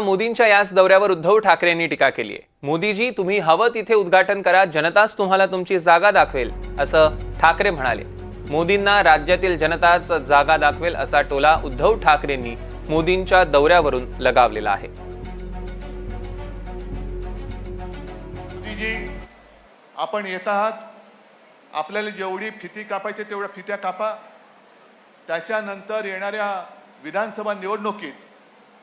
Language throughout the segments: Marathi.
मोदींच्या याच दौऱ्यावर उद्धव ठाकरेंनी टीका केली आहे। मोदीजी, तुम्ही हवं तिथे उद्घाटन करा, जनताच तुम्हाला तुमची जागा दाखवेल, असं ठाकरे म्हणाले। मोदींना राज्यातील जनताच जागा दाखवेल असा टोला उद्धव ठाकरेंनी मोदींच्या दौऱ्यावरून लगावलेला आहे। मोदीजी, आपण येत आहात, आपल्याला जेवढी फिती कापायची तेवढ्या फित्या कापा। त्याच्यानंतर येणाऱ्या विधानसभा निवडणुकीत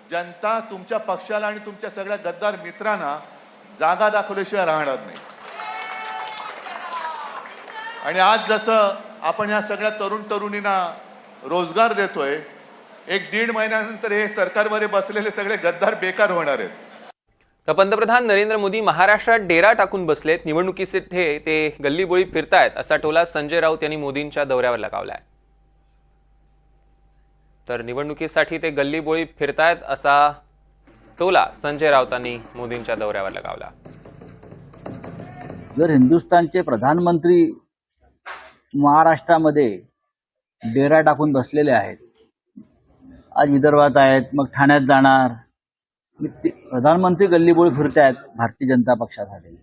जनता तुमच्या पक्षाला आणि तुमच्या सगळ्या गद्दार मित्रांना जागा दाखवल्याशिवाय राहणार नाही। आणि आज जसं आपण या सगळ्या तरुण तरुणींना रोजगार देतोय, 1-1.5 महिन्यानंतर हे सरकारमध्ये बसलेले सगळे गद्दार बेकार होणार आहेत। तर पंतप्रधान नरेंद्र मोदी महाराष्ट्रात डेरा टाकून बसलेत, निवडणुकीसाठी ते गल्लीबोळी फिरतायत असा टोला संजय राऊत यांनी मोदींच्या दौऱ्यावर लगावलाय। तर निवडणुकीसाठी ते गल्लीबोळी फिरतायत असा टोला संजय राऊतांनी मोदींच्या दौऱ्यावर लगावला। जर हिंदुस्थानचे प्रधानमंत्री महाराष्ट्रामध्ये डेरा टाकून बसलेले आहेत, आज विदर्भात आहेत, मग ठाण्यात जाणार, प्रधानमंत्री गल्लीबोळी फिरतायत भारतीय जनता पक्षासाठी।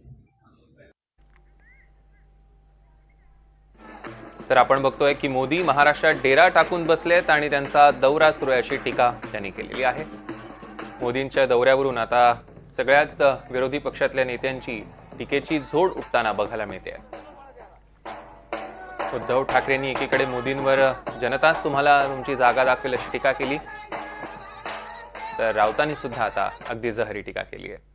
तर आपण बघतोय की मोदी महाराष्ट्रात डेरा टाकून बसलेत आणि त्यांचा दौरा सुरू आहे अशी टीका त्यांनी केलेली आहे। मोदींच्या दौऱ्यावरून आता सगळ्याच विरोधी पक्षातल्या नेत्यांची टीकेची झोड उठताना बघायला मिळते। उद्धव ठाकरेंनी एकीकडे मोदींवर जनताच तुम्हाला तुमची जागा दाखवेल अशी टीका केली, तर राऊतांनी सुद्धा आता अगदी जहरी टीका केली आहे।